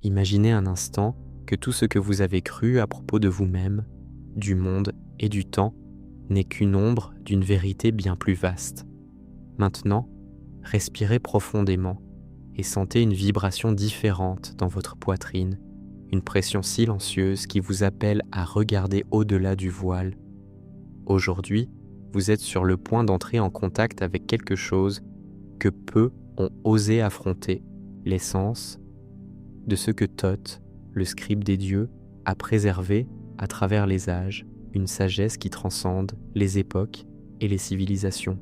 Imaginez un instant que tout ce que vous avez cru à propos de vous-même, du monde et du temps n'est qu'une ombre d'une vérité bien plus vaste. Maintenant, respirez profondément et sentez une vibration différente dans votre poitrine, une pression silencieuse qui vous appelle à regarder au-delà du voile. Aujourd'hui, vous êtes sur le point d'entrer en contact avec quelque chose que peu ont osé affronter, l'essence de ce que Thoth, le scribe des dieux, a préservé à travers les âges, une sagesse qui transcende les époques et les civilisations.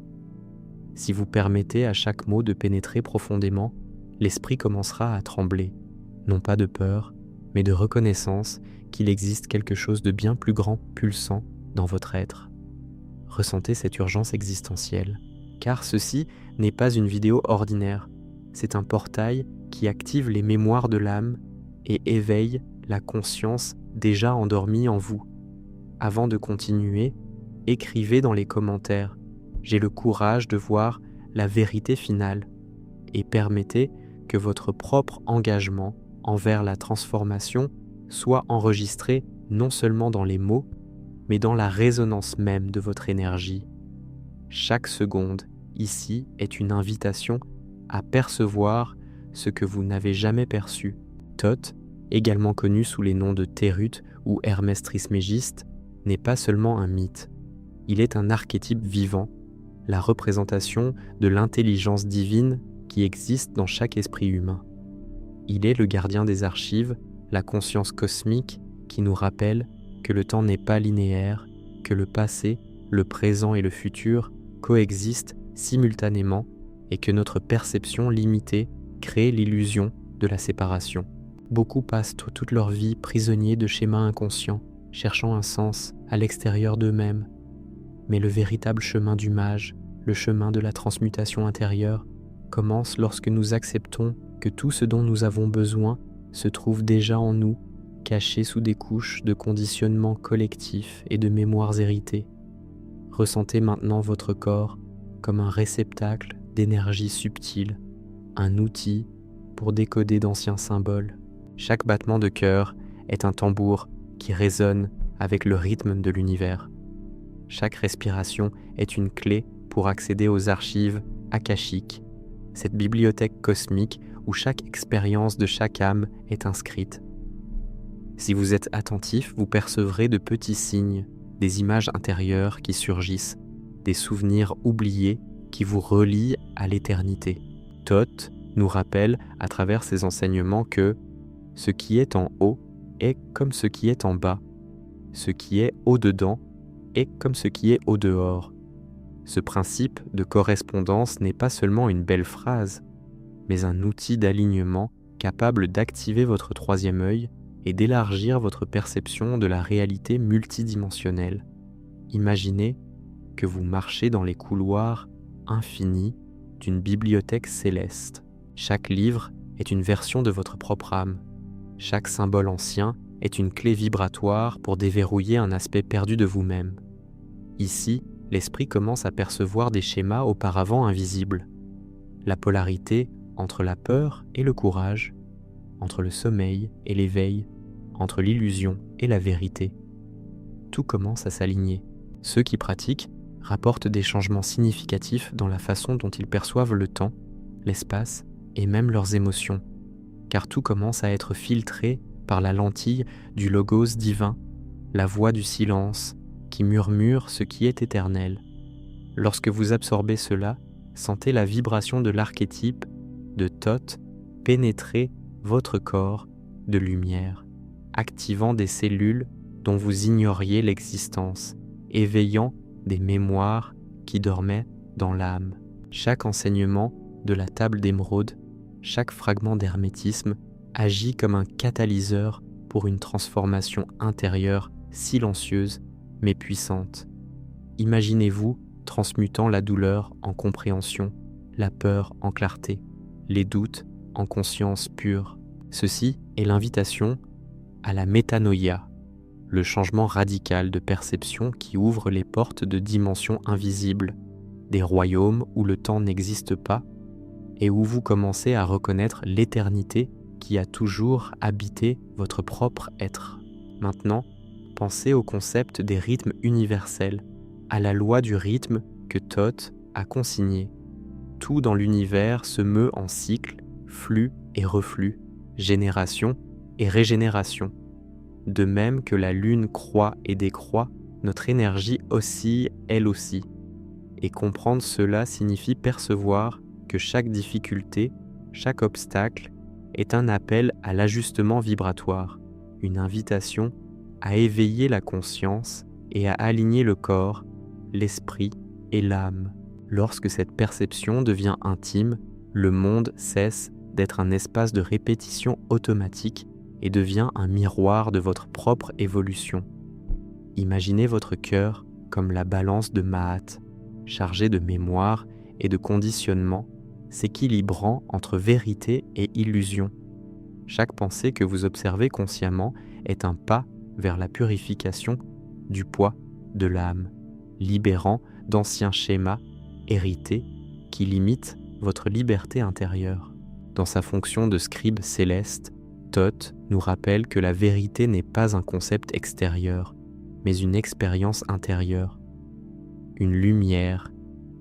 Si vous permettez à chaque mot de pénétrer profondément, l'esprit commencera à trembler, non pas de peur, mais de reconnaissance qu'il existe quelque chose de bien plus grand pulsant dans votre être. Ressentez cette urgence existentielle, car ceci n'est pas une vidéo ordinaire, c'est un portail qui active les mémoires de l'âme et éveille la conscience déjà endormie en vous. Avant de continuer, écrivez dans les commentaires « J'ai le courage de voir la vérité finale » et permettez que votre propre engagement envers la transformation soit enregistré non seulement dans les mots, mais dans la résonance même de votre énergie. Chaque seconde ici est une invitation à percevoir ce que vous n'avez jamais perçu. Thoth, également connu sous les noms de Térut ou Hermès Trismégiste, n'est pas seulement un mythe. Il est un archétype vivant, la représentation de l'intelligence divine qui existe dans chaque esprit humain. Il est le gardien des archives, la conscience cosmique qui nous rappelle que le temps n'est pas linéaire, que le passé, le présent et le futur coexistent simultanément et que notre perception limitée crée l'illusion de la séparation. Beaucoup passent toute leur vie prisonniers de schémas inconscients, cherchant un sens à l'extérieur d'eux-mêmes. Mais le véritable chemin du mage, le chemin de la transmutation intérieure, commence lorsque nous acceptons que tout ce dont nous avons besoin se trouve déjà en nous, caché sous des couches de conditionnements collectifs et de mémoires héritées. Ressentez maintenant votre corps comme un réceptacle d'énergie subtile, un outil pour décoder d'anciens symboles. Chaque battement de cœur est un tambour qui résonne avec le rythme de l'univers. Chaque respiration est une clé pour accéder aux archives akashiques, cette bibliothèque cosmique où chaque expérience de chaque âme est inscrite. Si vous êtes attentif, vous percevrez de petits signes, des images intérieures qui surgissent, des souvenirs oubliés qui vous relient à l'éternité. Thoth nous rappelle à travers ses enseignements que ce qui est en haut est comme ce qui est en bas, ce qui est au-dedans est comme ce qui est au-dehors. Ce principe de correspondance n'est pas seulement une belle phrase, mais un outil d'alignement capable d'activer votre troisième œil et d'élargir votre perception de la réalité multidimensionnelle. Imaginez que vous marchez dans les couloirs infinis d'une bibliothèque céleste. Chaque livre est une version de votre propre âme. Chaque symbole ancien est une clé vibratoire pour déverrouiller un aspect perdu de vous-même. Ici, l'esprit commence à percevoir des schémas auparavant invisibles. La polarité entre la peur et le courage, entre le sommeil et l'éveil, entre l'illusion et la vérité. Tout commence à s'aligner. Ceux qui pratiquent rapportent des changements significatifs dans la façon dont ils perçoivent le temps, l'espace et même leurs émotions, car tout commence à être filtré par la lentille du logos divin, la voix du silence qui murmure ce qui est éternel. Lorsque vous absorbez cela, sentez la vibration de l'archétype de Thoth pénétrer votre corps de lumière, activant des cellules dont vous ignoriez l'existence, éveillant des mémoires qui dormaient dans l'âme. Chaque enseignement de la table d'émeraude, chaque fragment d'hermétisme agit comme un catalyseur pour une transformation intérieure silencieuse mais puissante. Imaginez-vous transmutant la douleur en compréhension, la peur en clarté, les doutes en conscience pure. Ceci est l'invitation à la métanoïa, le changement radical de perception qui ouvre les portes de dimensions invisibles, des royaumes où le temps n'existe pas et où vous commencez à reconnaître l'éternité qui a toujours habité votre propre être. Maintenant, pensez au concept des rythmes universels, à la loi du rythme que Thoth a consigné. Tout dans l'univers se meut en cycle, flux et reflux, génération et régénération. De même que la lune croît et décroît, notre énergie oscille elle aussi. Et comprendre cela signifie percevoir que chaque difficulté, chaque obstacle est un appel à l'ajustement vibratoire, une invitation à éveiller la conscience et à aligner le corps, l'esprit et l'âme. Lorsque cette perception devient intime, le monde cesse d'être un espace de répétition automatique et devient un miroir de votre propre évolution. Imaginez votre cœur comme la balance de Mahat, chargée de mémoire et de conditionnement, s'équilibrant entre vérité et illusion. Chaque pensée que vous observez consciemment est un pas vers la purification du poids de l'âme, libérant d'anciens schémas hérités qui limitent votre liberté intérieure. Dans sa fonction de scribe céleste, Thoth nous rappelle que la vérité n'est pas un concept extérieur, mais une expérience intérieure, une lumière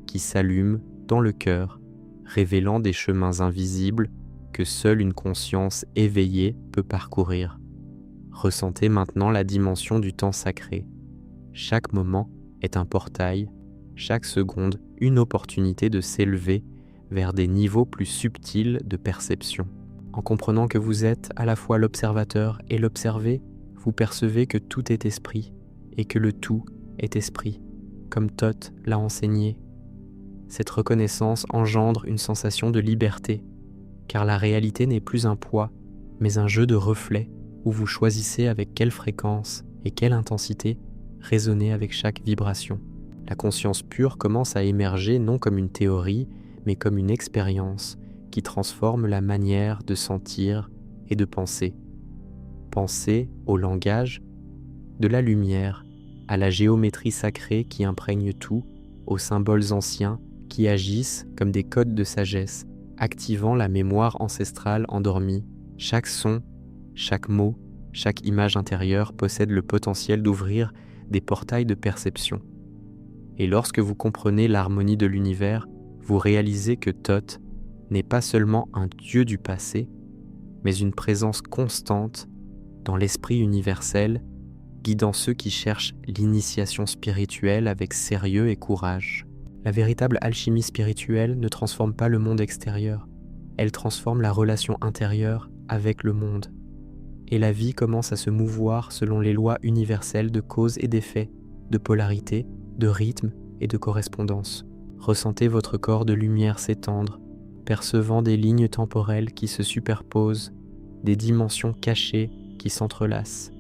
qui s'allume dans le cœur, révélant des chemins invisibles que seule une conscience éveillée peut parcourir. Ressentez maintenant la dimension du temps sacré. Chaque moment est un portail, chaque seconde une opportunité de s'élever vers des niveaux plus subtils de perception. En comprenant que vous êtes à la fois l'observateur et l'observé, vous percevez que tout est esprit et que le tout est esprit, comme Thoth l'a enseigné. Cette reconnaissance engendre une sensation de liberté, car la réalité n'est plus un poids, mais un jeu de reflets où vous choisissez avec quelle fréquence et quelle intensité résonner avec chaque vibration. La conscience pure commence à émerger non comme une théorie, mais comme une expérience qui transforme la manière de sentir et de penser. Pensez au langage, de la lumière, à la géométrie sacrée qui imprègne tout, aux symboles anciens qui agissent comme des codes de sagesse, activant la mémoire ancestrale endormie. Chaque son, chaque mot, chaque image intérieure possède le potentiel d'ouvrir des portails de perception. Et lorsque vous comprenez l'harmonie de l'univers, vous réalisez que Thoth n'est pas seulement un dieu du passé, mais une présence constante dans l'esprit universel, guidant ceux qui cherchent l'initiation spirituelle avec sérieux et courage. La véritable alchimie spirituelle ne transforme pas le monde extérieur, elle transforme la relation intérieure avec le monde. Et la vie commence à se mouvoir selon les lois universelles de cause et d'effet, de polarité, de rythme et de correspondance. Ressentez votre corps de lumière s'étendre, percevant des lignes temporelles qui se superposent, des dimensions cachées qui s'entrelacent.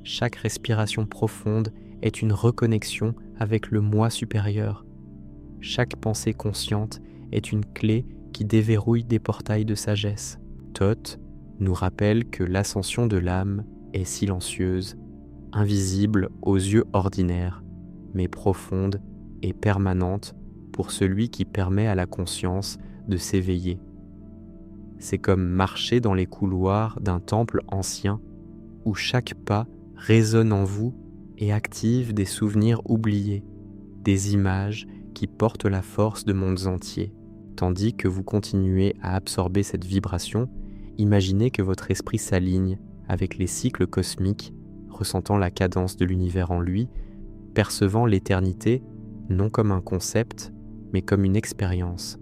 Chaque respiration profonde est une reconnexion avec le moi supérieur. Chaque pensée consciente est une clé qui déverrouille des portails de sagesse. Thoth nous rappelle que l'ascension de l'âme est silencieuse, invisible aux yeux ordinaires, mais profonde et permanente pour celui qui permet à la conscience de s'éveiller. C'est comme marcher dans les couloirs d'un temple ancien où chaque pas résonne en vous et active des souvenirs oubliés, des images qui portent la force de mondes entiers. Tandis que vous continuez à absorber cette vibration, imaginez que votre esprit s'aligne avec les cycles cosmiques, ressentant la cadence de l'univers en lui, percevant l'éternité non comme un concept, mais comme une expérience.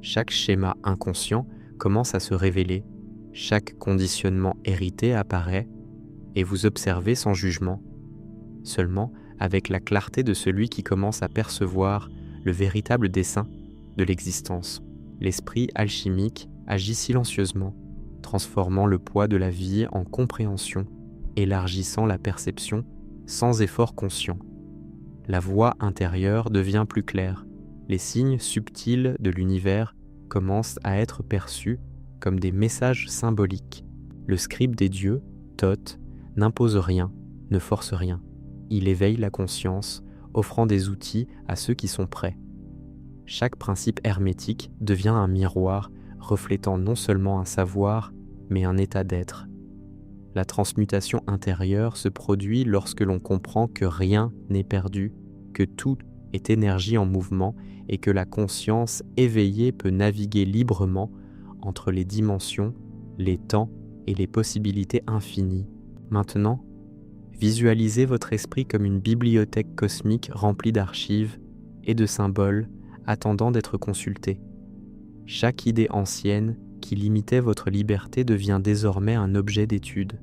Chaque schéma inconscient commence à se révéler, chaque conditionnement hérité apparaît, et vous observez sans jugement, seulement avec la clarté de celui qui commence à percevoir le véritable dessein de l'existence. L'esprit alchimique agit silencieusement, transformant le poids de la vie en compréhension, élargissant la perception sans effort conscient. La voix intérieure devient plus claire. Les signes subtils de l'univers commencent à être perçus comme des messages symboliques. Le scribe des dieux, Thoth, n'impose rien, ne force rien. Il éveille la conscience, offrant des outils à ceux qui sont prêts. Chaque principe hermétique devient un miroir reflétant non seulement un savoir, mais un état d'être. La transmutation intérieure se produit lorsque l'on comprend que rien n'est perdu, que tout est énergie en mouvement et que la conscience éveillée peut naviguer librement entre les dimensions, les temps et les possibilités infinies. Maintenant, visualisez votre esprit comme une bibliothèque cosmique remplie d'archives et de symboles attendant d'être consultés. Chaque idée ancienne qui limitait votre liberté devient désormais un objet d'étude.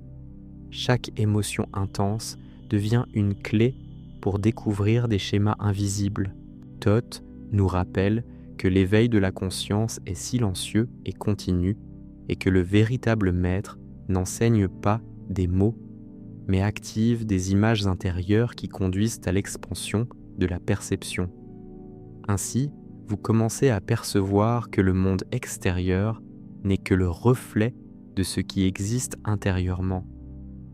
Chaque émotion intense devient une clé pour découvrir des schémas invisibles. Thoth nous rappelle que l'éveil de la conscience est silencieux et continu et que le véritable maître n'enseigne pas des mots, mais active des images intérieures qui conduisent à l'expansion de la perception. Ainsi, vous commencez à percevoir que le monde extérieur n'est que le reflet de ce qui existe intérieurement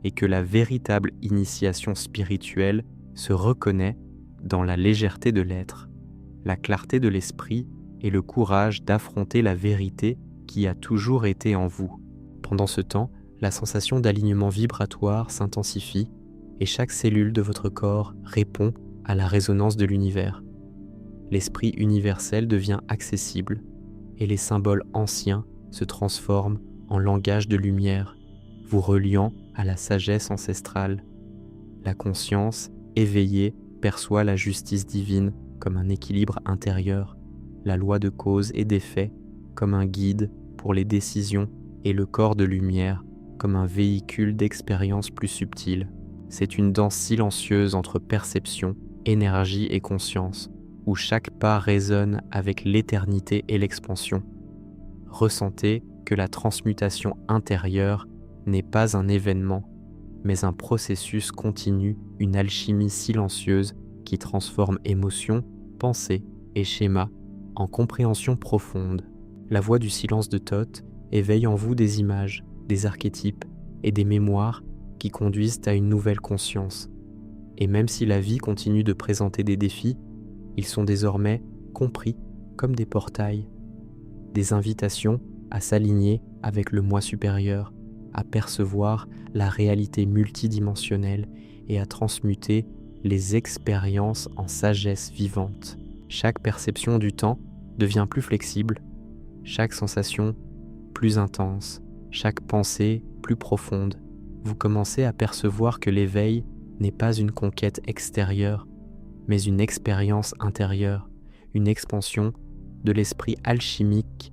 et que la véritable initiation spirituelle se reconnaît dans la légèreté de l'être, la clarté de l'esprit et le courage d'affronter la vérité qui a toujours été en vous. Pendant ce temps, la sensation d'alignement vibratoire s'intensifie et chaque cellule de votre corps répond à la résonance de l'univers. L'esprit universel devient accessible et les symboles anciens se transforment en langage de lumière, vous reliant à la sagesse ancestrale. La conscience éveillée perçoit la justice divine comme un équilibre intérieur, la loi de cause et d'effet comme un guide pour les décisions et le corps de lumière comme un véhicule d'expérience plus subtile. C'est une danse silencieuse entre perception, énergie et conscience, où chaque pas résonne avec l'éternité et l'expansion. Ressentez que la transmutation intérieure n'est pas un événement, mais un processus continu, une alchimie silencieuse qui transforme émotions, pensées et schémas en compréhension profonde. La voix du silence de Thoth éveille en vous des images, des archétypes et des mémoires qui conduisent à une nouvelle conscience. Et même si la vie continue de présenter des défis, ils sont désormais compris comme des portails, des invitations à s'aligner avec le moi supérieur, à percevoir la réalité multidimensionnelle et à transmuter les expériences en sagesse vivante. Chaque perception du temps devient plus flexible, chaque sensation plus intense, chaque pensée plus profonde. Vous commencez à percevoir que l'éveil n'est pas une conquête extérieure, mais une expérience intérieure, une expansion de l'esprit alchimique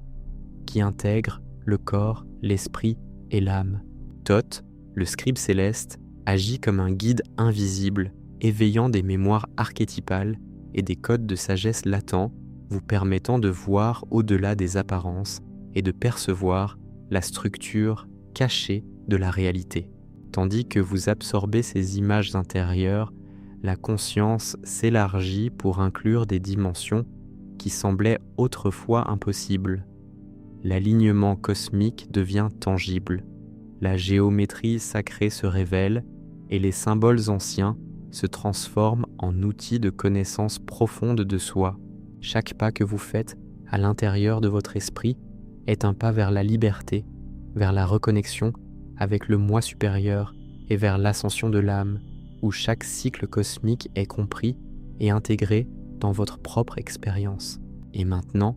qui intègre le corps, l'esprit et l'âme. Thoth, le scribe céleste, agit comme un guide invisible, éveillant des mémoires archétypales et des codes de sagesse latents, vous permettant de voir au-delà des apparences et de percevoir la structure cachée de la réalité. Tandis que vous absorbez ces images intérieures, la conscience s'élargit pour inclure des dimensions qui semblaient autrefois impossibles. L'alignement cosmique devient tangible, la géométrie sacrée se révèle et les symboles anciens se transforment en outils de connaissance profonde de soi. Chaque pas que vous faites à l'intérieur de votre esprit est un pas vers la liberté, vers la reconnexion avec le moi supérieur et vers l'ascension de l'âme, où chaque cycle cosmique est compris et intégré dans votre propre expérience. Et maintenant,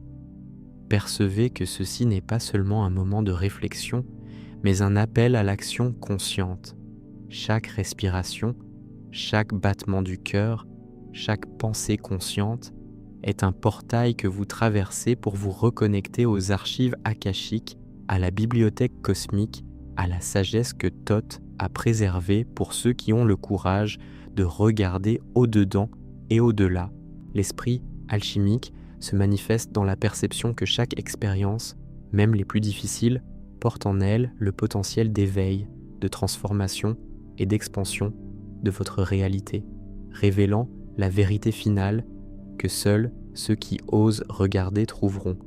percevez que ceci n'est pas seulement un moment de réflexion, mais un appel à l'action consciente. Chaque respiration, chaque battement du cœur, chaque pensée consciente est un portail que vous traversez pour vous reconnecter aux archives akashiques, à la bibliothèque cosmique, à la sagesse que Thoth a préservée pour ceux qui ont le courage de regarder au-dedans et au-delà. L'esprit alchimique se manifeste dans la perception que chaque expérience, même les plus difficiles, porte en elle le potentiel d'éveil, de transformation et d'expansion de votre réalité, révélant la vérité finale que seuls ceux qui osent regarder trouveront.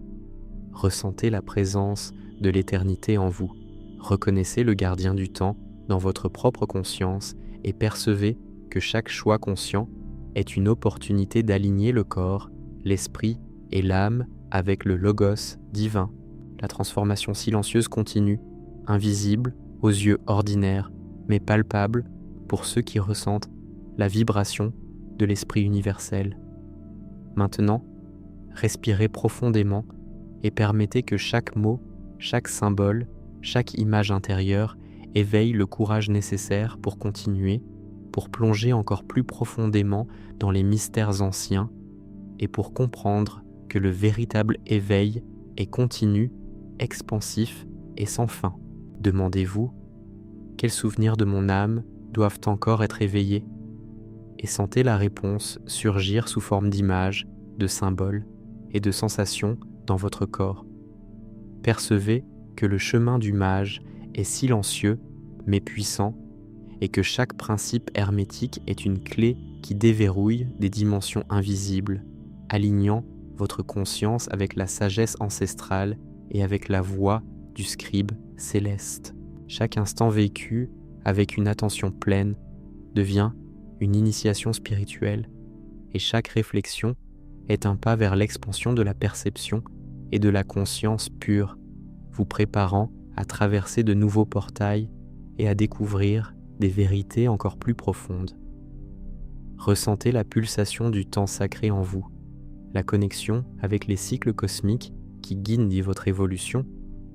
Ressentez la présence de l'éternité en vous. Reconnaissez le gardien du temps dans votre propre conscience et percevez que chaque choix conscient est une opportunité d'aligner le corps, l'esprit et l'âme avec le logos divin. La transformation silencieuse continue, invisible aux yeux ordinaires, mais palpable pour ceux qui ressentent la vibration de l'esprit universel. Maintenant, respirez profondément et permettez que chaque mot, chaque symbole, chaque image intérieure éveille le courage nécessaire pour continuer, pour plonger encore plus profondément dans les mystères anciens et pour comprendre que le véritable éveil est continu, expansif et sans fin. Demandez-vous, quels souvenirs de mon âme doivent encore être éveillés? Et sentez la réponse surgir sous forme d'images, de symboles et de sensations dans votre corps. Percevez que le chemin du mage est silencieux mais puissant et que chaque principe hermétique est une clé qui déverrouille des dimensions invisibles, alignant votre conscience avec la sagesse ancestrale et avec la voix du scribe céleste. Chaque instant vécu avec une attention pleine devient une initiation spirituelle et chaque réflexion est un pas vers l'expansion de la perception et de la conscience pure, vous préparant à traverser de nouveaux portails et à découvrir des vérités encore plus profondes. Ressentez la pulsation du temps sacré en vous, la connexion avec les cycles cosmiques qui guident votre évolution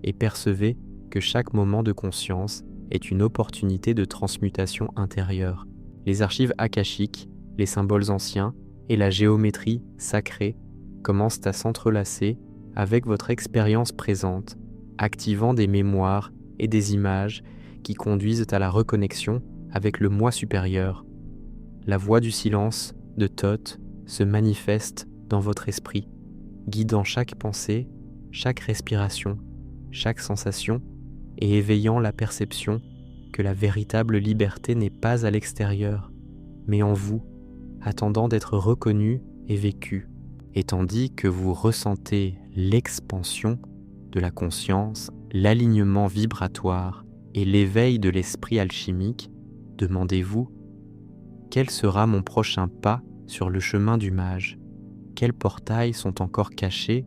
et percevez que chaque moment de conscience est une opportunité de transmutation intérieure. Les archives akashiques, les symboles anciens et la géométrie sacrée commencent à s'entrelacer avec votre expérience présente, activant des mémoires et des images qui conduisent à la reconnexion avec le moi supérieur. La voix du silence de Thoth se manifeste dans votre esprit, guidant chaque pensée, chaque respiration, chaque sensation et éveillant la perception que la véritable liberté n'est pas à l'extérieur, mais en vous, attendant d'être reconnue et vécue. Et tandis que vous ressentez l'expansion de la conscience, l'alignement vibratoire et l'éveil de l'esprit alchimique, demandez-vous, quel sera mon prochain pas sur le chemin du mage? Quels portails sont encore cachés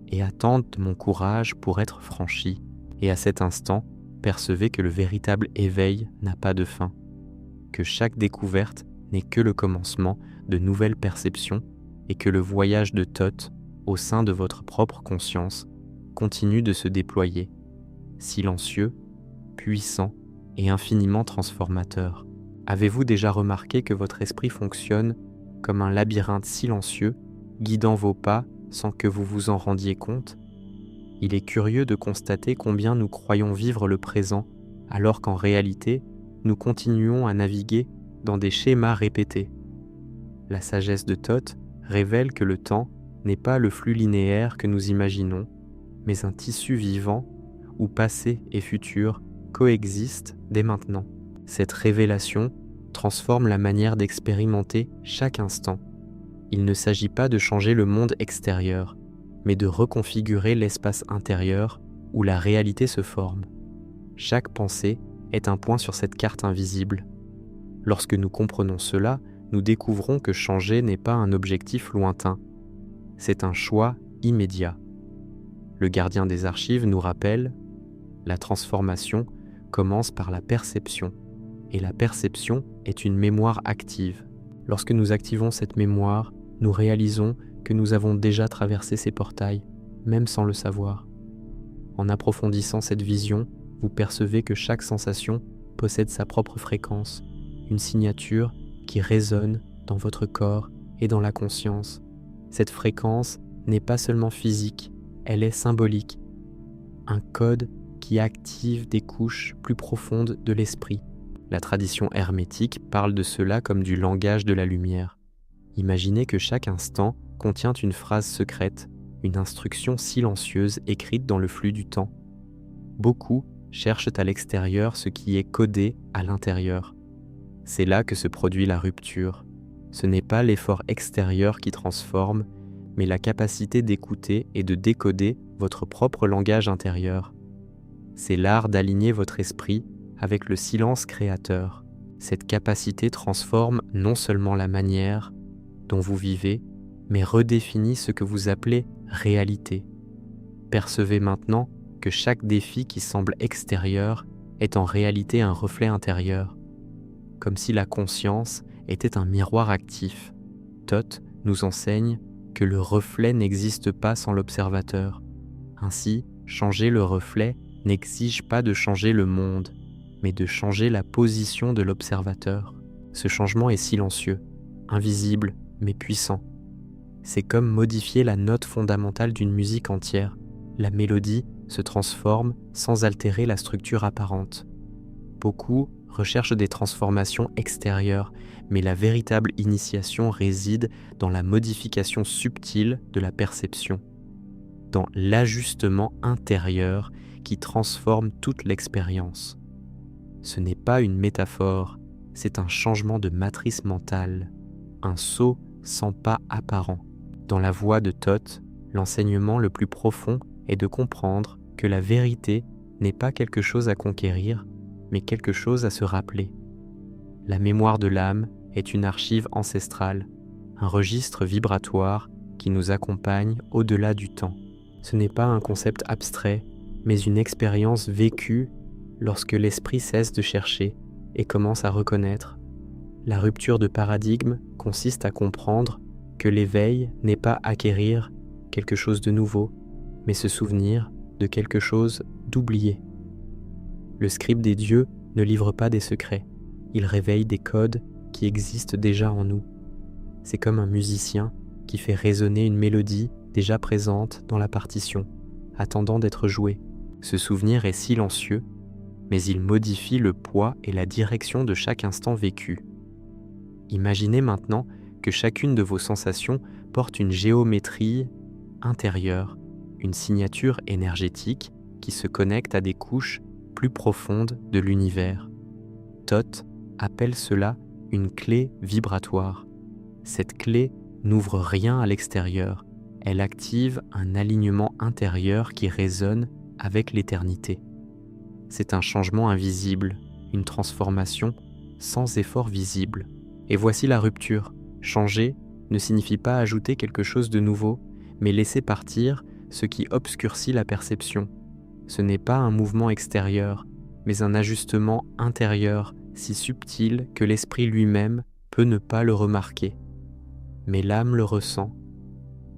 et attendent mon courage pour être franchis? Et à cet instant, percevez que le véritable éveil n'a pas de fin, que chaque découverte n'est que le commencement de nouvelles perceptions et que le voyage de Thoth au sein de votre propre conscience continue de se déployer, silencieux, puissant et infiniment transformateur. Avez-vous déjà remarqué que votre esprit fonctionne comme un labyrinthe silencieux, guidant vos pas sans que vous vous en rendiez compte? Il est curieux de constater combien nous croyons vivre le présent, alors qu'en réalité, nous continuons à naviguer dans des schémas répétés. La sagesse de Thoth révèle que le temps n'est pas le flux linéaire que nous imaginons, mais un tissu vivant où passé et futur coexistent dès maintenant. Cette révélation transforme la manière d'expérimenter chaque instant. Il ne s'agit pas de changer le monde extérieur, mais de reconfigurer l'espace intérieur où la réalité se forme. Chaque pensée est un point sur cette carte invisible. Lorsque nous comprenons cela, nous découvrons que changer n'est pas un objectif lointain, c'est un choix immédiat. Le gardien des archives nous rappelle, la transformation commence par la perception, et la perception est une mémoire active. Lorsque nous activons cette mémoire, nous réalisons que nous avons déjà traversé ces portails, même sans le savoir. En approfondissant cette vision, vous percevez que chaque sensation possède sa propre fréquence, une signature qui résonne dans votre corps et dans la conscience. Cette fréquence n'est pas seulement physique, elle est symbolique, un code qui active des couches plus profondes de l'esprit. La tradition hermétique parle de cela comme du langage de la lumière. Imaginez que chaque instant contient une phrase secrète, une instruction silencieuse écrite dans le flux du temps. Beaucoup cherchent à l'extérieur ce qui est codé à l'intérieur. C'est là que se produit la rupture. Ce n'est pas l'effort extérieur qui transforme, mais la capacité d'écouter et de décoder votre propre langage intérieur. C'est l'art d'aligner votre esprit avec le silence créateur. Cette capacité transforme non seulement la manière dont vous vivez, mais redéfinit ce que vous appelez réalité. Percevez maintenant que chaque défi qui semble extérieur est en réalité un reflet intérieur, comme si la conscience était un miroir actif. Thoth nous enseigne que le reflet n'existe pas sans l'observateur. Ainsi, changer le reflet n'exige pas de changer le monde, mais de changer la position de l'observateur. Ce changement est silencieux, invisible, mais puissant. C'est comme modifier la note fondamentale d'une musique entière. La mélodie se transforme sans altérer la structure apparente. Beaucoup recherchent des transformations extérieures, mais la véritable initiation réside dans la modification subtile de la perception, dans l'ajustement intérieur qui transforme toute l'expérience. Ce n'est pas une métaphore, c'est un changement de matrice mentale, un saut sans pas apparent. Dans la voix de Thoth, l'enseignement le plus profond est de comprendre que la vérité n'est pas quelque chose à conquérir, mais quelque chose à se rappeler. La mémoire de l'âme est une archive ancestrale, un registre vibratoire qui nous accompagne au-delà du temps. Ce n'est pas un concept abstrait, mais une expérience vécue lorsque l'esprit cesse de chercher et commence à reconnaître. La rupture de paradigme consiste à comprendre que l'éveil n'est pas acquérir quelque chose de nouveau, mais se souvenir de quelque chose d'oublié. Le scribe des dieux ne livre pas des secrets, il réveille des codes qui existent déjà en nous. C'est comme un musicien qui fait résonner une mélodie déjà présente dans la partition, attendant d'être jouée. Ce souvenir est silencieux, mais il modifie le poids et la direction de chaque instant vécu. Imaginez maintenant que chacune de vos sensations porte une géométrie intérieure, une signature énergétique qui se connecte à des couches plus profondes de l'univers. Thoth appelle cela une clé vibratoire. Cette clé n'ouvre rien à l'extérieur, elle active un alignement intérieur qui résonne avec l'éternité. C'est un changement invisible, une transformation sans effort visible. Et voici la rupture. Changer ne signifie pas ajouter quelque chose de nouveau, mais laisser partir ce qui obscurcit la perception. Ce n'est pas un mouvement extérieur, mais un ajustement intérieur si subtil que l'esprit lui-même peut ne pas le remarquer. Mais l'âme le ressent,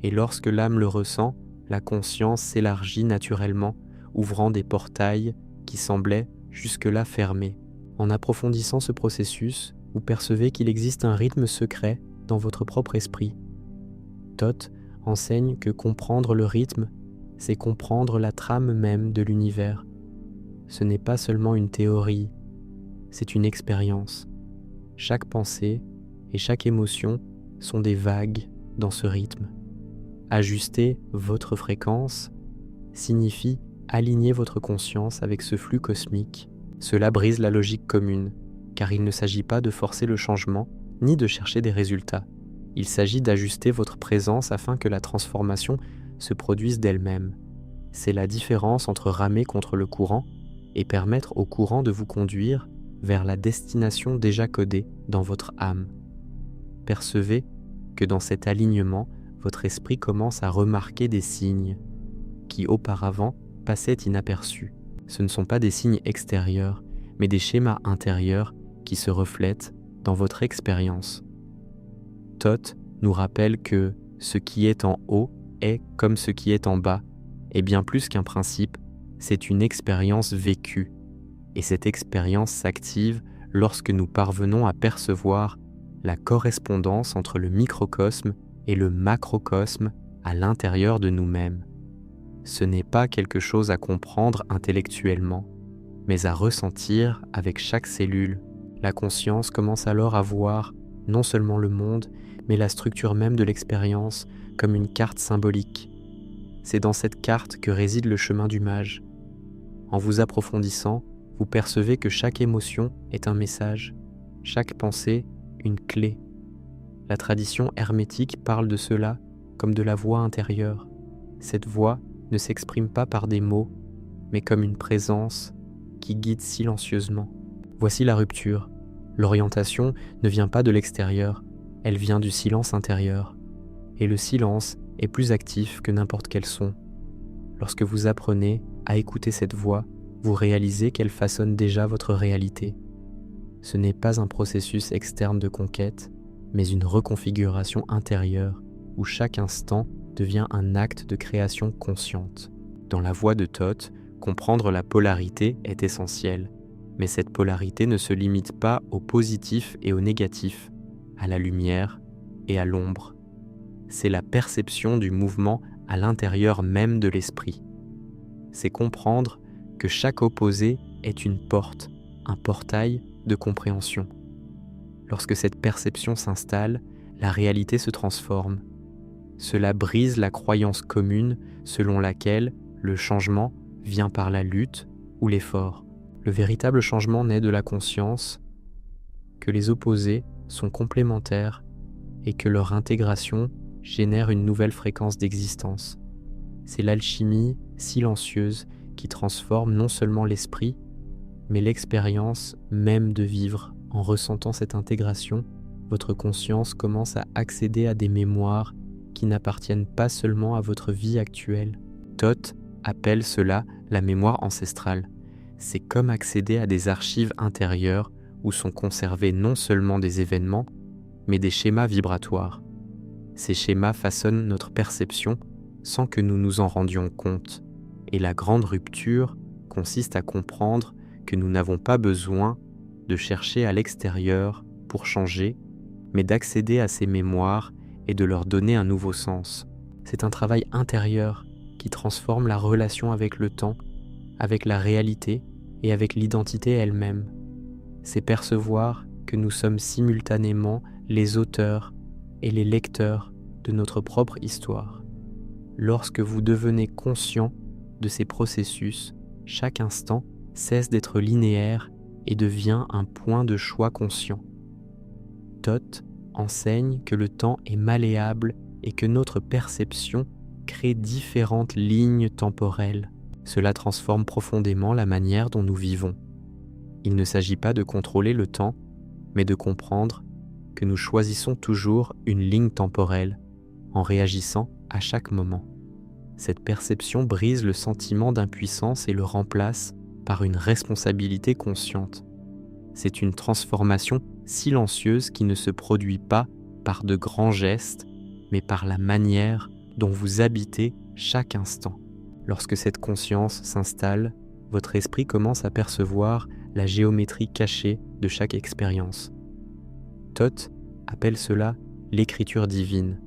et lorsque l'âme le ressent, la conscience s'élargit naturellement, ouvrant des portails qui semblaient jusque-là fermés. En approfondissant ce processus, vous percevez qu'il existe un rythme secret dans votre propre esprit. Thoth enseigne que comprendre le rythme, c'est comprendre la trame même de l'univers. Ce n'est pas seulement une théorie, c'est une expérience. Chaque pensée et chaque émotion sont des vagues dans ce rythme. Ajuster votre fréquence signifie aligner votre conscience avec ce flux cosmique. Cela brise la logique commune, car il ne s'agit pas de forcer le changement, ni de chercher des résultats. Il s'agit d'ajuster votre présence afin que la transformation se produise d'elle-même. C'est la différence entre ramer contre le courant et permettre au courant de vous conduire vers la destination déjà codée dans votre âme. Percevez que dans cet alignement, votre esprit commence à remarquer des signes qui auparavant passaient inaperçus. Ce ne sont pas des signes extérieurs, mais des schémas intérieurs qui se reflètent dans votre expérience. Thoth nous rappelle que ce qui est en haut est comme ce qui est en bas, et bien plus qu'un principe, c'est une expérience vécue. Et cette expérience s'active lorsque nous parvenons à percevoir la correspondance entre le microcosme et le macrocosme à l'intérieur de nous-mêmes. Ce n'est pas quelque chose à comprendre intellectuellement, mais à ressentir avec chaque cellule. La conscience commence alors à voir non seulement le monde, mais la structure même de l'expérience comme une carte symbolique. C'est dans cette carte que réside le chemin du mage. En vous approfondissant, vous percevez que chaque émotion est un message, chaque pensée une clé. La tradition hermétique parle de cela comme de la voix intérieure. Cette voix ne s'exprime pas par des mots, mais comme une présence qui guide silencieusement. Voici la rupture. L'orientation ne vient pas de l'extérieur, elle vient du silence intérieur. Et le silence est plus actif que n'importe quel son. Lorsque vous apprenez À écouter cette voix, vous réalisez qu'elle façonne déjà votre réalité. Ce n'est pas un processus externe de conquête, mais une reconfiguration intérieure où chaque instant devient un acte de création consciente. Dans la voix de Thoth, comprendre la polarité est essentiel, mais cette polarité ne se limite pas au positif et au négatif, à la lumière et à l'ombre. C'est la perception du mouvement à l'intérieur même de l'esprit. C'est comprendre que chaque opposé est une porte, un portail de compréhension. Lorsque cette perception s'installe, la réalité se transforme. Cela brise la croyance commune selon laquelle le changement vient par la lutte ou l'effort. Le véritable changement naît de la conscience que les opposés sont complémentaires et que leur intégration génère une nouvelle fréquence d'existence. C'est l'alchimie silencieuse qui transforme non seulement l'esprit, mais l'expérience même de vivre. En ressentant cette intégration, votre conscience commence à accéder à des mémoires qui n'appartiennent pas seulement à votre vie actuelle. Thoth appelle cela la mémoire ancestrale. C'est comme accéder à des archives intérieures où sont conservés non seulement des événements, mais des schémas vibratoires. Ces schémas façonnent notre perception sans que nous nous en rendions compte. Et la grande rupture consiste à comprendre que nous n'avons pas besoin de chercher à l'extérieur pour changer, mais d'accéder à ces mémoires et de leur donner un nouveau sens. C'est un travail intérieur qui transforme la relation avec le temps, avec la réalité et avec l'identité elle-même. C'est percevoir que nous sommes simultanément les auteurs et les lecteurs de notre propre histoire. Lorsque vous devenez conscient de ces processus, chaque instant cesse d'être linéaire et devient un point de choix conscient. Thoth enseigne que le temps est malléable et que notre perception crée différentes lignes temporelles. Cela transforme profondément la manière dont nous vivons. Il ne s'agit pas de contrôler le temps, mais de comprendre que nous choisissons toujours une ligne temporelle en réagissant à chaque moment. Cette perception brise le sentiment d'impuissance et le remplace par une responsabilité consciente. C'est une transformation silencieuse qui ne se produit pas par de grands gestes, mais par la manière dont vous habitez chaque instant. Lorsque cette conscience s'installe, votre esprit commence à percevoir la géométrie cachée de chaque expérience. Thoth appelle cela l'écriture divine.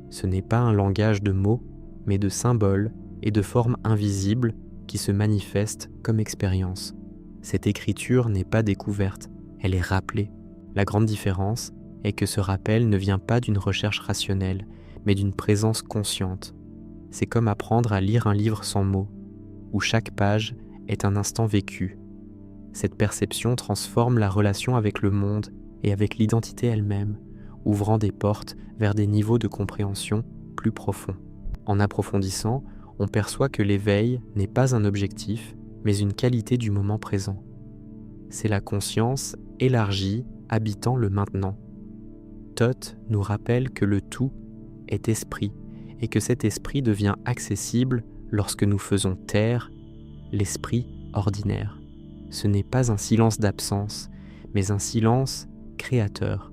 Ce n'est pas un langage de mots, mais de symboles et de formes invisibles qui se manifestent comme expérience. Cette écriture n'est pas découverte, elle est rappelée. La grande différence est que ce rappel ne vient pas d'une recherche rationnelle, mais d'une présence consciente. C'est comme apprendre à lire un livre sans mots, où chaque page est un instant vécu. Cette perception transforme la relation avec le monde et avec l'identité elle-même, ouvrant des portes vers des niveaux de compréhension plus profonds. En approfondissant, on perçoit que l'éveil n'est pas un objectif, mais une qualité du moment présent. C'est la conscience élargie habitant le maintenant. Thoth nous rappelle que le tout est esprit et que cet esprit devient accessible lorsque nous faisons taire l'esprit ordinaire. Ce n'est pas un silence d'absence, mais un silence créateur.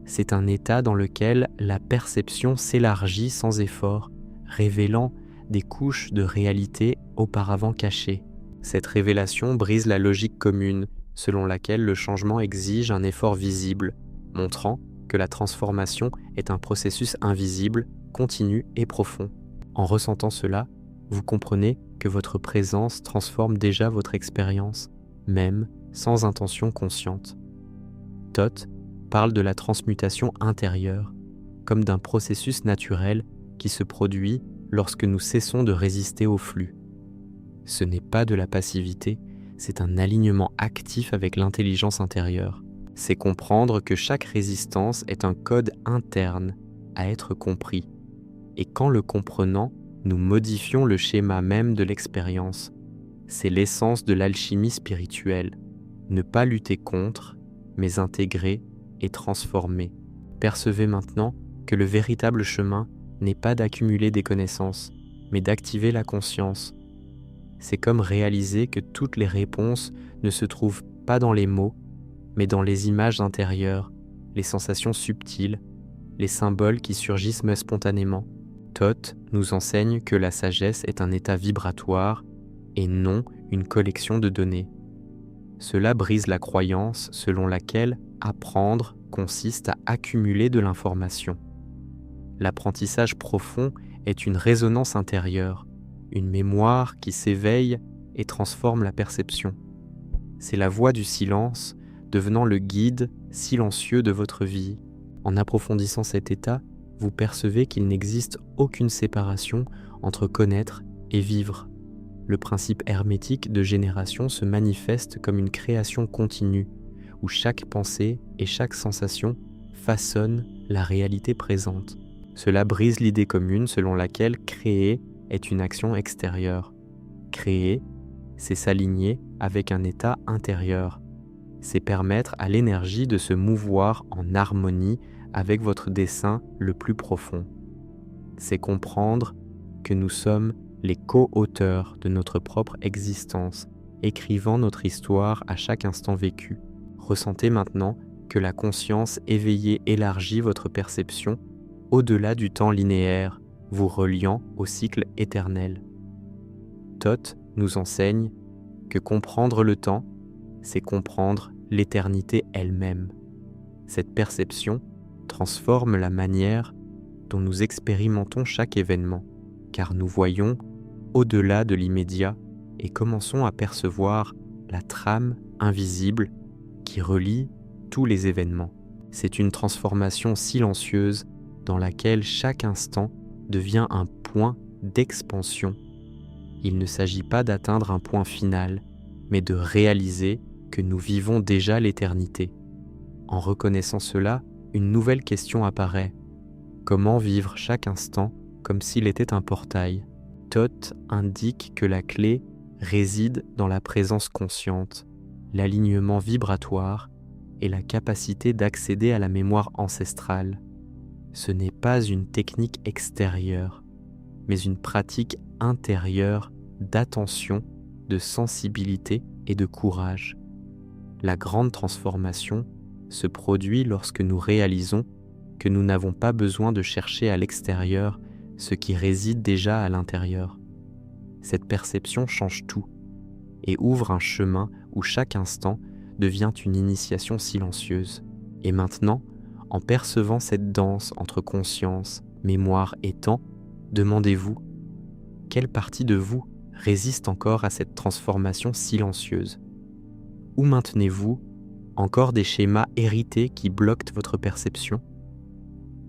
C'est un état dans lequel la perception s'élargit sans effort, révélant des couches de réalité auparavant cachées. Cette révélation brise la logique commune, selon laquelle le changement exige un effort visible, montrant que la transformation est un processus invisible, continu et profond. En ressentant cela, vous comprenez que votre présence transforme déjà votre expérience, même sans intention consciente. Thoth parle de la transmutation intérieure, comme d'un processus naturel qui se produit lorsque nous cessons de résister au flux. Ce n'est pas de la passivité, c'est un alignement actif avec l'intelligence intérieure. C'est comprendre que chaque résistance est un code interne à être compris. Et qu'en le comprenant, nous modifions le schéma même de l'expérience. C'est l'essence de l'alchimie spirituelle. Ne pas lutter contre, mais intégrer et transformer. Percevez maintenant que le véritable chemin n'est pas d'accumuler des connaissances, mais d'activer la conscience. C'est comme réaliser que toutes les réponses ne se trouvent pas dans les mots, mais dans les images intérieures, les sensations subtiles, les symboles qui surgissent spontanément. Thoth nous enseigne que la sagesse est un état vibratoire et non une collection de données. Cela brise la croyance selon laquelle apprendre consiste à accumuler de l'information. L'apprentissage profond est une résonance intérieure, une mémoire qui s'éveille et transforme la perception. C'est la voix du silence devenant le guide silencieux de votre vie. En approfondissant cet état, vous percevez qu'il n'existe aucune séparation entre connaître et vivre. Le principe hermétique de génération se manifeste comme une création continue, où chaque pensée et chaque sensation façonnent la réalité présente. Cela brise l'idée commune selon laquelle créer est une action extérieure. Créer, c'est s'aligner avec un état intérieur. C'est permettre à l'énergie de se mouvoir en harmonie avec votre dessein le plus profond. C'est comprendre que nous sommes les co-auteurs de notre propre existence, écrivant notre histoire à chaque instant vécu. Ressentez maintenant que la conscience éveillée élargit votre perception au-delà du temps linéaire, vous reliant au cycle éternel. Thoth nous enseigne que comprendre le temps, c'est comprendre l'éternité elle-même. Cette perception transforme la manière dont nous expérimentons chaque événement, car nous voyons au-delà de l'immédiat et commençons à percevoir la trame invisible qui relie tous les événements. C'est une transformation silencieuse dans laquelle chaque instant devient un point d'expansion. Il ne s'agit pas d'atteindre un point final, mais de réaliser que nous vivons déjà l'éternité. En reconnaissant cela, une nouvelle question apparaît. Comment vivre chaque instant comme s'il était un portail ? Thoth indique que la clé réside dans la présence consciente, l'alignement vibratoire et la capacité d'accéder à la mémoire ancestrale. Ce n'est pas une technique extérieure, mais une pratique intérieure d'attention, de sensibilité et de courage. La grande transformation se produit lorsque nous réalisons que nous n'avons pas besoin de chercher à l'extérieur ce qui réside déjà à l'intérieur. Cette perception change tout et ouvre un chemin où chaque instant devient une initiation silencieuse. Et maintenant, en percevant cette danse entre conscience, mémoire et temps, demandez-vous quelle partie de vous résiste encore à cette transformation silencieuse. Où maintenez-vous encore des schémas hérités qui bloquent votre perception ?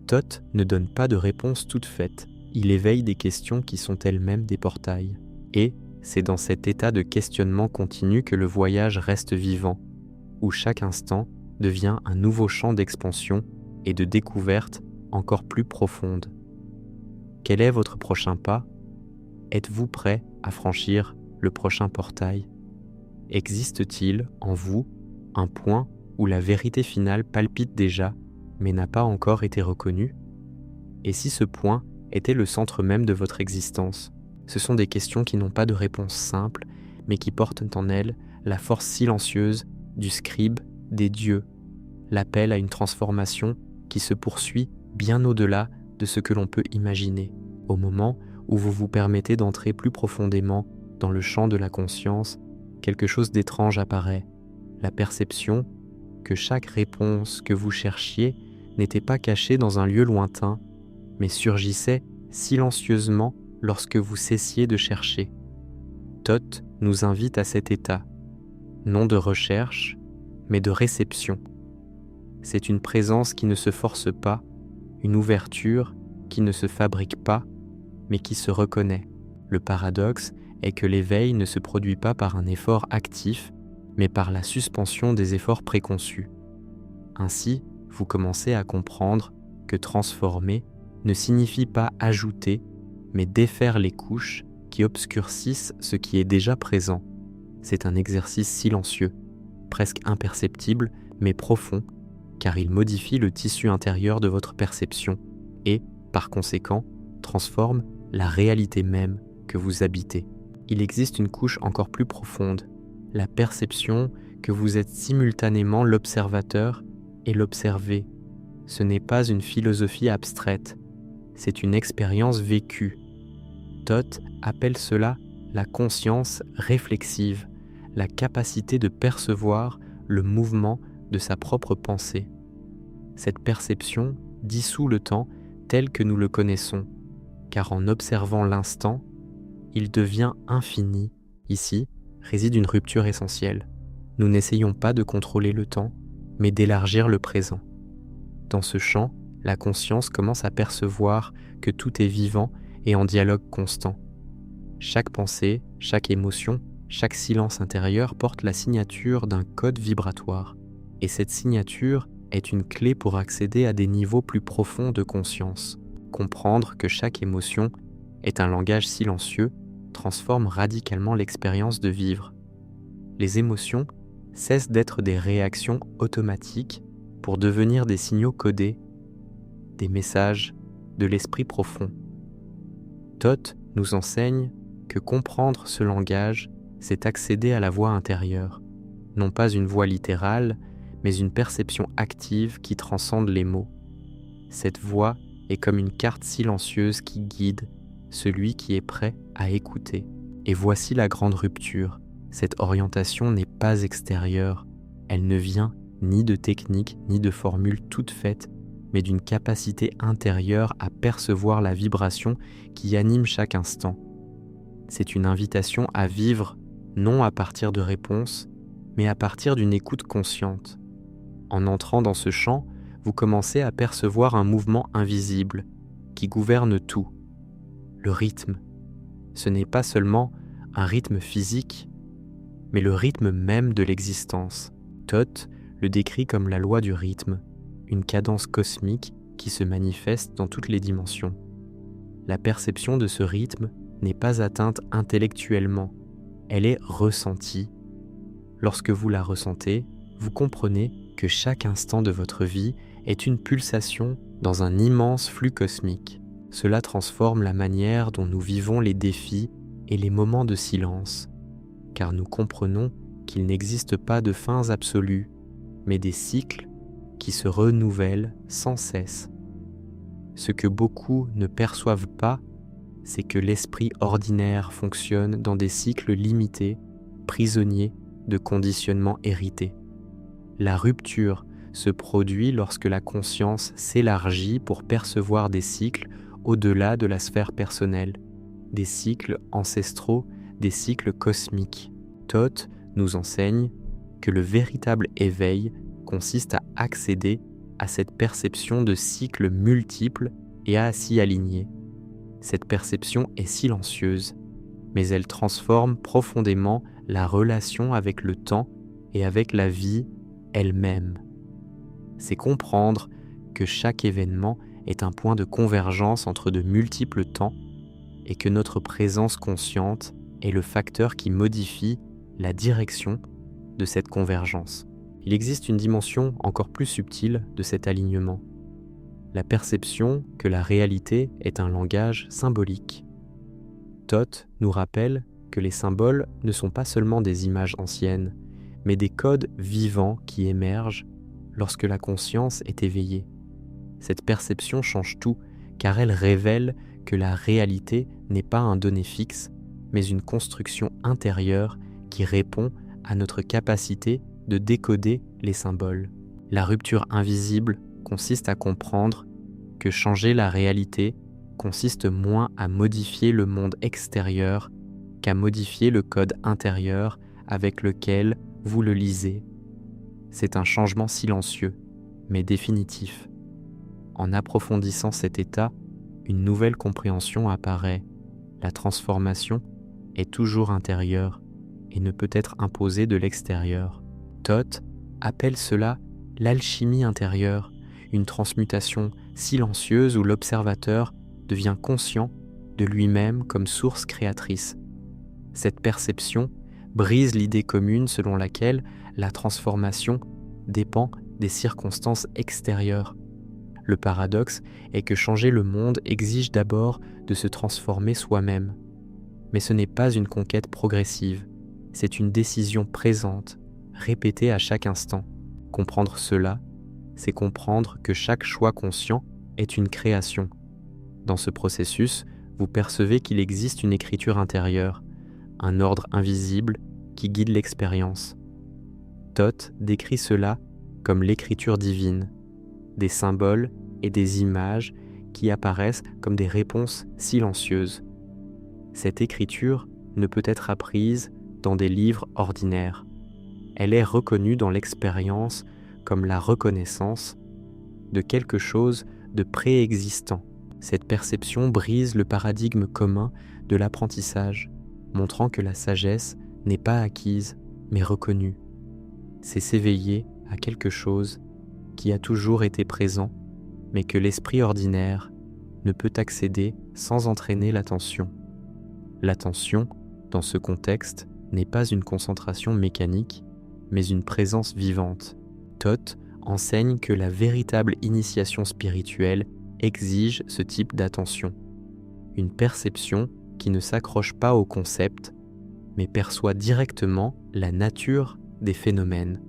Thoth ne donne pas de réponse toute faite, il éveille des questions qui sont elles-mêmes des portails. Et c'est dans cet état de questionnement continu que le voyage reste vivant, où chaque instant devient un nouveau champ d'expansion et de découverte encore plus profonde. Quel est votre prochain pas ? Êtes-vous prêt à franchir le prochain portail ? Existe-t-il en vous un point où la vérité finale palpite déjà mais n'a pas encore été reconnue ? Et si ce point était le centre même de votre existence ? Ce sont des questions qui n'ont pas de réponse simple, mais qui portent en elles la force silencieuse du scribe des dieux, l'appel à une transformation qui se poursuit bien au-delà de ce que l'on peut imaginer. Au moment où vous vous permettez d'entrer plus profondément dans le champ de la conscience, quelque chose d'étrange apparaît, la perception que chaque réponse que vous cherchiez n'était pas cachée dans un lieu lointain, mais surgissait silencieusement lorsque vous cessiez de chercher. Thoth nous invite à cet état, non de recherche, mais de réception. C'est une présence qui ne se force pas, une ouverture qui ne se fabrique pas, mais qui se reconnaît. Le paradoxe est que l'éveil ne se produit pas par un effort actif, mais par la suspension des efforts préconçus. Ainsi, vous commencez à comprendre que transformer ne signifie pas ajouter, mais défaire les couches qui obscurcissent ce qui est déjà présent. C'est un exercice silencieux, presque imperceptible, mais profond, car il modifie le tissu intérieur de votre perception et, par conséquent, transforme la réalité même que vous habitez. il existe une couche encore plus profonde, la perception que vous êtes simultanément l'observateur et l'observé. Ce n'est pas une philosophie abstraite, c'est une expérience vécue. Toth appelle cela la conscience réflexive, la capacité de percevoir le mouvement de sa propre pensée. Cette perception dissout le temps tel que nous le connaissons, car en observant l'instant, il devient infini. Ici réside une rupture essentielle. Nous n'essayons pas de contrôler le temps, mais d'élargir le présent. Dans ce champ, la conscience commence à percevoir que tout est vivant et en dialogue constant. Chaque pensée, chaque émotion, chaque silence intérieur porte la signature d'un code vibratoire. Et cette signature est une clé pour accéder à des niveaux plus profonds de conscience. Comprendre que chaque émotion est un langage silencieux transforme radicalement l'expérience de vivre. Les émotions cessent d'être des réactions automatiques pour devenir des signaux codés, des messages de l'esprit profond. Toth nous enseigne que comprendre ce langage, c'est accéder à la voix intérieure, non pas une voix littérale, mais une perception active qui transcende les mots. Cette voix est comme une carte silencieuse qui guide celui qui est prêt à écouter. Et voici la grande rupture. Cette orientation n'est pas extérieure. Elle ne vient ni de techniques, ni de formules toutes faites, mais d'une capacité intérieure à percevoir la vibration qui anime chaque instant. C'est une invitation à vivre non à partir de réponses, mais à partir d'une écoute consciente. En entrant dans ce champ, vous commencez à percevoir un mouvement invisible qui gouverne tout. Le rythme. Ce n'est pas seulement un rythme physique, mais le rythme même de l'existence. Toth le décrit comme la loi du rythme, une cadence cosmique qui se manifeste dans toutes les dimensions. La perception de ce rythme n'est pas atteinte intellectuellement, elle est ressentie. Lorsque vous la ressentez, vous comprenez que chaque instant de votre vie est une pulsation dans un immense flux cosmique. Cela transforme la manière dont nous vivons les défis et les moments de silence, car nous comprenons qu'il n'existe pas de fins absolues, mais des cycles qui se renouvellent sans cesse. Ce que beaucoup ne perçoivent pas, c'est que l'esprit ordinaire fonctionne dans des cycles limités, prisonniers de conditionnements hérités. La rupture se produit lorsque la conscience s'élargit pour percevoir des cycles au-delà de la sphère personnelle, des cycles ancestraux, des cycles cosmiques. Toth nous enseigne que le véritable éveil consiste à accéder à cette perception de cycles multiples et à s'y aligner. Cette perception est silencieuse, mais elle transforme profondément la relation avec le temps et avec la vie elle-même. C'est comprendre que chaque événement est un point de convergence entre de multiples temps et que notre présence consciente est le facteur qui modifie la direction de cette convergence. Il existe une dimension encore plus subtile de cet alignement, la perception que la réalité est un langage symbolique. Toth nous rappelle que les symboles ne sont pas seulement des images anciennes, mais des codes vivants qui émergent lorsque la conscience est éveillée. Cette perception change tout, car elle révèle que la réalité n'est pas un donné fixe, mais une construction intérieure qui répond à notre capacité de décoder les symboles. La rupture invisible consiste à comprendre que changer la réalité consiste moins à modifier le monde extérieur qu'à modifier le code intérieur avec lequel vous le lisez. C'est un changement silencieux, mais définitif. En approfondissant cet état, une nouvelle compréhension apparaît. La transformation est toujours intérieure et ne peut être imposée de l'extérieur. Toth appelle cela l'alchimie intérieure, une transmutation silencieuse où l'observateur devient conscient de lui-même comme source créatrice. Cette perception brise l'idée commune selon laquelle la transformation dépend des circonstances extérieures. Le paradoxe est que changer le monde exige d'abord de se transformer soi-même. Mais ce n'est pas une conquête progressive, c'est une décision présente, répétée à chaque instant. Comprendre cela, c'est comprendre que chaque choix conscient est une création. Dans ce processus, vous percevez qu'il existe une écriture intérieure, un ordre invisible qui guide l'expérience. Thoth décrit cela comme l'écriture divine, des symboles et des images qui apparaissent comme des réponses silencieuses. Cette écriture ne peut être apprise dans des livres ordinaires. Elle est reconnue dans l'expérience comme la reconnaissance de quelque chose de préexistant. Cette perception brise le paradigme commun de l'apprentissage, montrant que la sagesse n'est pas acquise, mais reconnue. C'est s'éveiller à quelque chose qui a toujours été présent, mais que l'esprit ordinaire ne peut accéder sans entraîner l'attention. L'attention, dans ce contexte, n'est pas une concentration mécanique, mais une présence vivante. Thoth enseigne que la véritable initiation spirituelle exige ce type d'attention. Une perception qui ne s'accroche pas au concept, mais perçoit directement la nature des phénomènes.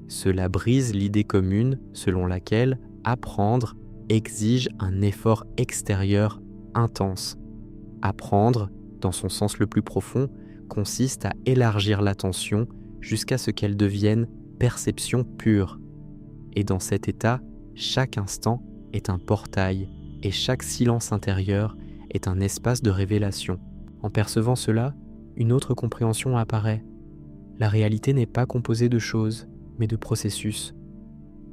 Cela brise l'idée commune selon laquelle apprendre exige un effort extérieur intense. Apprendre, dans son sens le plus profond, consiste à élargir l'attention jusqu'à ce qu'elle devienne perception pure. Et dans cet état, chaque instant est un portail et chaque silence intérieur est un espace de révélation. En percevant cela, une autre compréhension apparaît. La réalité n'est pas composée de choses, mais de processus.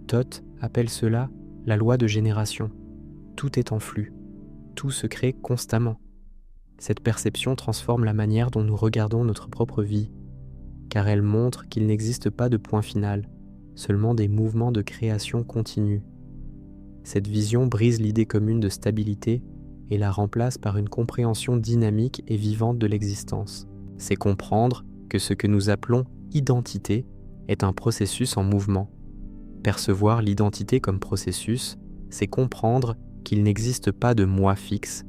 Thoth appelle cela la loi de génération. Tout est en flux, tout se crée constamment. Cette perception transforme la manière dont nous regardons notre propre vie, car elle montre qu'il n'existe pas de point final, seulement des mouvements de création continue. Cette vision brise l'idée commune de stabilité et la remplace par une compréhension dynamique et vivante de l'existence. C'est comprendre que ce que nous appelons identité est un processus en mouvement. Percevoir l'identité comme processus, c'est comprendre qu'il n'existe pas de moi fixe,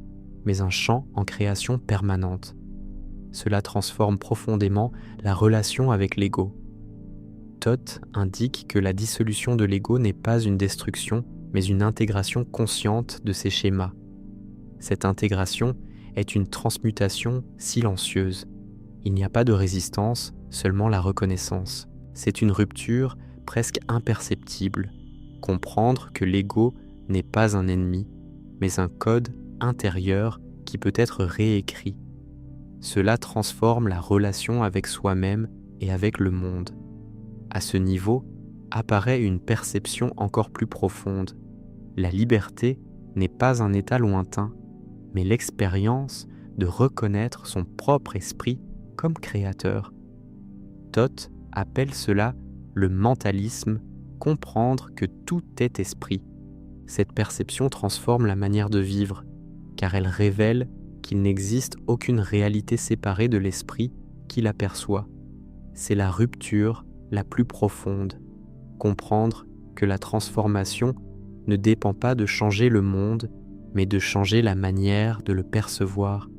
mais un champ en création permanente. Cela transforme profondément la relation avec l'ego. Thoth indique que la dissolution de l'ego n'est pas une destruction, mais une intégration consciente de ces schémas. Cette intégration est une transmutation silencieuse. Il n'y a pas de résistance, seulement la reconnaissance. C'est une rupture presque imperceptible. Comprendre que l'ego n'est pas un ennemi, mais un code intérieur qui peut être réécrit. Cela transforme la relation avec soi-même et avec le monde. À ce niveau, apparaît une perception encore plus profonde. La liberté n'est pas un état lointain, mais l'expérience de reconnaître son propre esprit comme créateur. Thoth appelle cela le mentalisme, comprendre que tout est esprit. Cette perception transforme la manière de vivre, car elle révèle qu'il n'existe aucune réalité séparée de l'esprit qui l'aperçoit. C'est la rupture la plus profonde, comprendre que la transformation ne dépend pas de changer le monde, mais de changer la manière de le percevoir.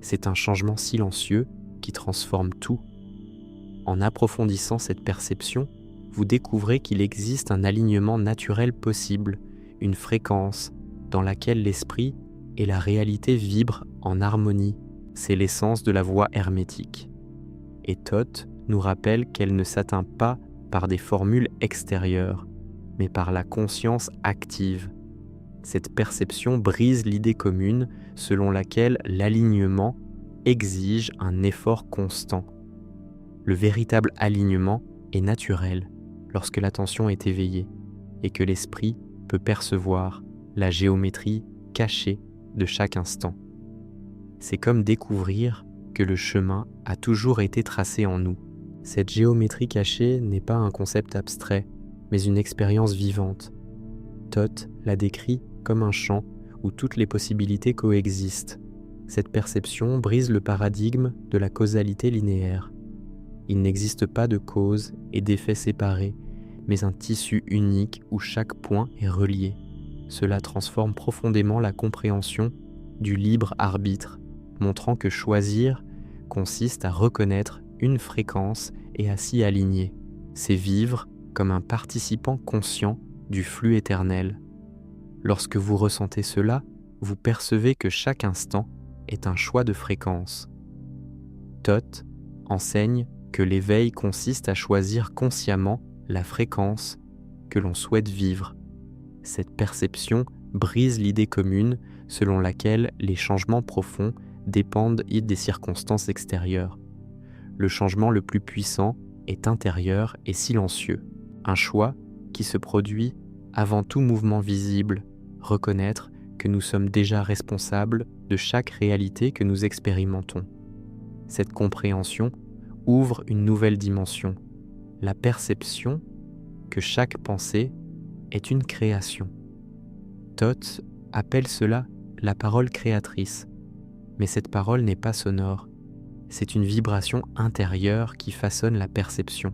C'est un changement silencieux qui transforme tout. En approfondissant cette perception, vous découvrez qu'il existe un alignement naturel possible, une fréquence dans laquelle l'esprit et la réalité vibrent en harmonie. C'est l'essence de la voie hermétique. Et Thoth nous rappelle qu'elle ne s'atteint pas par des formules extérieures, mais par la conscience active. Cette perception brise l'idée commune selon laquelle l'alignement exige un effort constant. Le véritable alignement est naturel lorsque l'attention est éveillée et que l'esprit peut percevoir la géométrie cachée de chaque instant. C'est comme découvrir que le chemin a toujours été tracé en nous. Cette géométrie cachée n'est pas un concept abstrait, mais une expérience vivante. Thoth la décrit comme un champ où toutes les possibilités coexistent. Cette perception brise le paradigme de la causalité linéaire. Il n'existe pas de cause et d'effet séparés, mais un tissu unique où chaque point est relié. Cela transforme profondément la compréhension du libre arbitre montrant que choisir consiste à reconnaître une fréquence et à s'y aligner. C'est vivre comme un participant conscient du flux éternel. Lorsque vous ressentez cela, vous percevez que chaque instant est un choix de fréquence. Thoth enseigne que l'éveil consiste à choisir consciemment la fréquence que l'on souhaite vivre. Cette perception brise l'idée commune selon laquelle les changements profonds dépendent des circonstances extérieures. Le changement le plus puissant est intérieur et silencieux. Un choix qui se produit avant tout mouvement visible, reconnaître que nous sommes déjà responsables de chaque réalité que nous expérimentons. Cette compréhension ouvre une nouvelle dimension, la perception que chaque pensée est une création. Thoth appelle cela la parole créatrice, mais cette parole n'est pas sonore, c'est une vibration intérieure qui façonne la perception.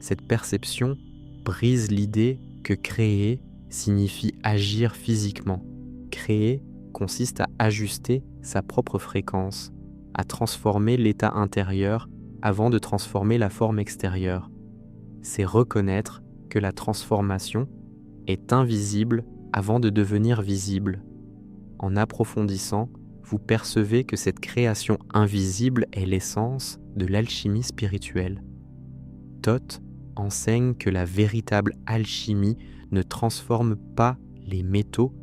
Cette perception brise l'idée que créer signifie agir physiquement. Créer consiste à ajuster sa propre fréquence, à transformer l'état intérieur avant de transformer la forme extérieure. C'est reconnaître que la transformation est invisible avant de devenir visible. En approfondissant, vous percevez que cette création invisible est l'essence de l'alchimie spirituelle. Thoth enseigne que la véritable alchimie ne transforme pas les métaux,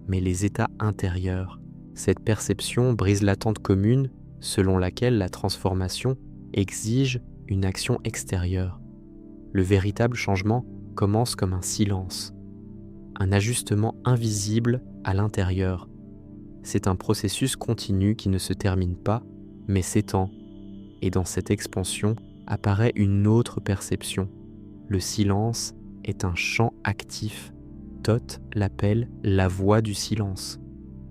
mais les états intérieurs. Cette perception brise l'attente commune selon laquelle la transformation exige une action extérieure. Le véritable changement commence comme un silence, un ajustement invisible à l'intérieur. C'est un processus continu qui ne se termine pas, mais s'étend, et dans cette expansion apparaît une autre perception. Le silence est un chant actif. Thoth l'appelle la voix du silence.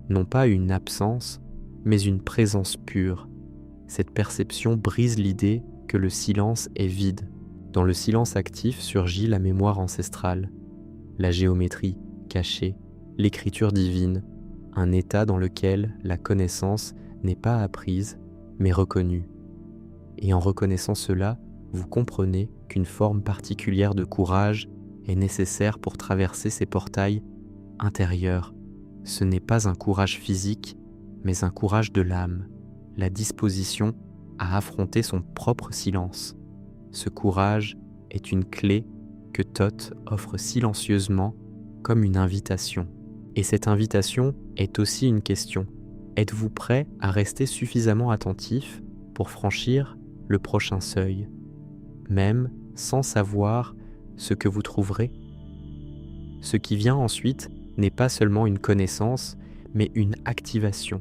Non pas une absence, mais une présence pure. Cette perception brise l'idée que le silence est vide. Dans le silence actif surgit la mémoire ancestrale, la géométrie cachée, l'écriture divine, un état dans lequel la connaissance n'est pas apprise, mais reconnue. Et en reconnaissant cela, vous comprenez qu'une forme particulière de courage est nécessaire pour traverser ces portails intérieurs. Ce n'est pas un courage physique, mais un courage de l'âme, la disposition à affronter son propre silence. Ce courage est une clé que Thoth offre silencieusement comme une invitation. Et cette invitation est aussi une question. Êtes-vous prêt à rester suffisamment attentif pour franchir le prochain seuil, même sans savoir ce que vous trouverez? Ce qui vient ensuite n'est pas seulement une connaissance, mais une activation.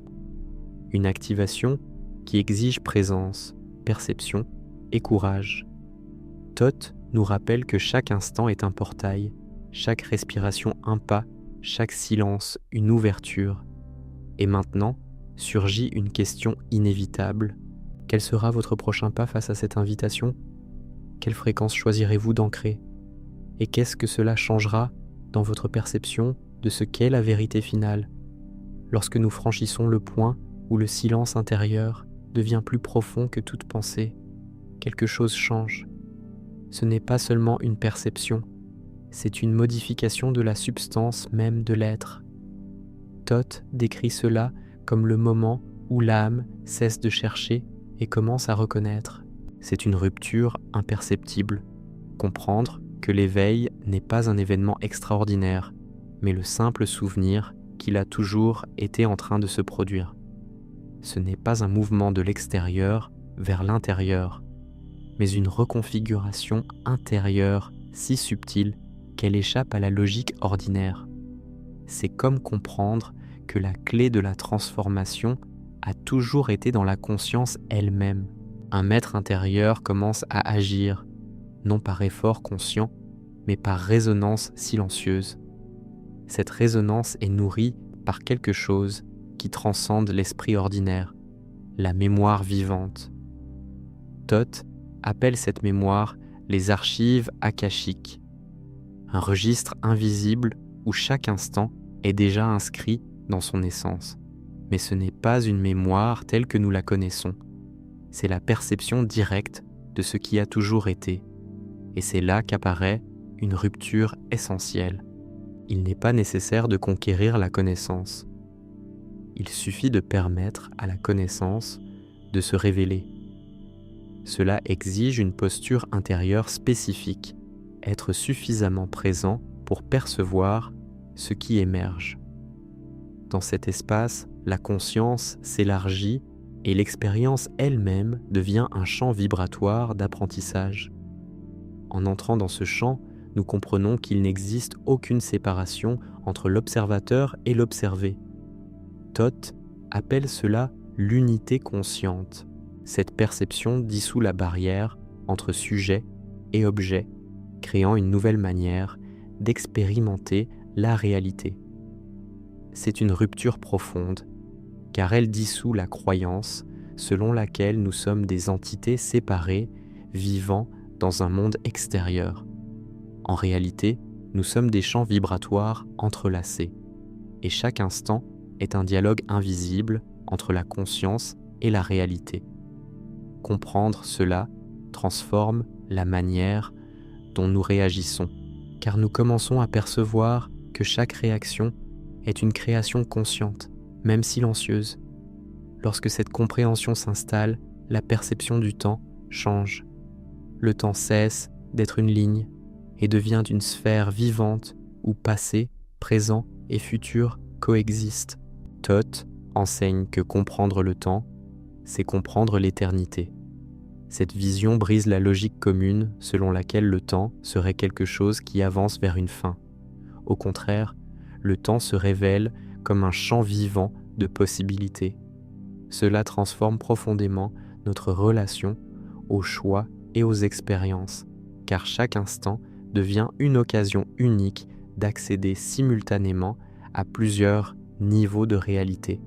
Une activation qui exige présence, perception et courage. Thoth nous rappelle que chaque instant est un portail, chaque respiration un pas, chaque silence une ouverture. Et maintenant, surgit une question inévitable. Quel sera votre prochain pas face à cette invitation? Quelle fréquence choisirez-vous d'ancrer? Et qu'est-ce que cela changera dans votre perception de ce qu'est la vérité finale? Lorsque nous franchissons le point où le silence intérieur devient plus profond que toute pensée, quelque chose change. Ce n'est pas seulement une perception, c'est une modification de la substance même de l'être. Thoth décrit cela comme le moment où l'âme cesse de chercher et commence à reconnaître. C'est une rupture imperceptible. Comprendre que l'éveil n'est pas un événement extraordinaire, mais le simple souvenir qu'il a toujours été en train de se produire. Ce n'est pas un mouvement de l'extérieur vers l'intérieur, mais une reconfiguration intérieure si subtile qu'elle échappe à la logique ordinaire. C'est comme comprendre que la clé de la transformation a toujours été dans la conscience elle-même. Un maître intérieur commence à agir, non par effort conscient, mais par résonance silencieuse. Cette résonance est nourrie par quelque chose qui transcende l'esprit ordinaire, la mémoire vivante. Thoth appelle cette mémoire les archives akashiques, un registre invisible où chaque instant est déjà inscrit dans son essence. Mais ce n'est pas une mémoire telle que nous la connaissons. C'est la perception directe de ce qui a toujours été. Et c'est là qu'apparaît une rupture essentielle. Il n'est pas nécessaire de conquérir la connaissance. Il suffit de permettre à la connaissance de se révéler. Cela exige une posture intérieure spécifique, être suffisamment présent pour percevoir ce qui émerge. Dans cet espace, la conscience s'élargit et l'expérience elle-même devient un champ vibratoire d'apprentissage. En entrant dans ce champ, nous comprenons qu'il n'existe aucune séparation entre l'observateur et l'observé. Toth appelle cela l'unité consciente. Cette perception dissout la barrière entre sujet et objet, créant une nouvelle manière d'expérimenter la réalité. C'est une rupture profonde, car elle dissout la croyance selon laquelle nous sommes des entités séparées vivant dans un monde extérieur. En réalité, nous sommes des champs vibratoires entrelacés, et chaque instant est un dialogue invisible entre la conscience et la réalité. Comprendre cela transforme la manière dont nous réagissons, car nous commençons à percevoir que chaque réaction est une création consciente, même silencieuse. Lorsque cette compréhension s'installe, la perception du temps change. Le temps cesse d'être une ligne et devient une sphère vivante où passé, présent et futur coexistent. Toth enseigne que comprendre le temps, c'est comprendre l'éternité. Cette vision brise la logique commune selon laquelle le temps serait quelque chose qui avance vers une fin. Au contraire, le temps se révèle comme un champ vivant de possibilités. Cela transforme profondément notre relation aux choix et aux expériences, car chaque instant devient une occasion unique d'accéder simultanément à plusieurs niveaux de réalité.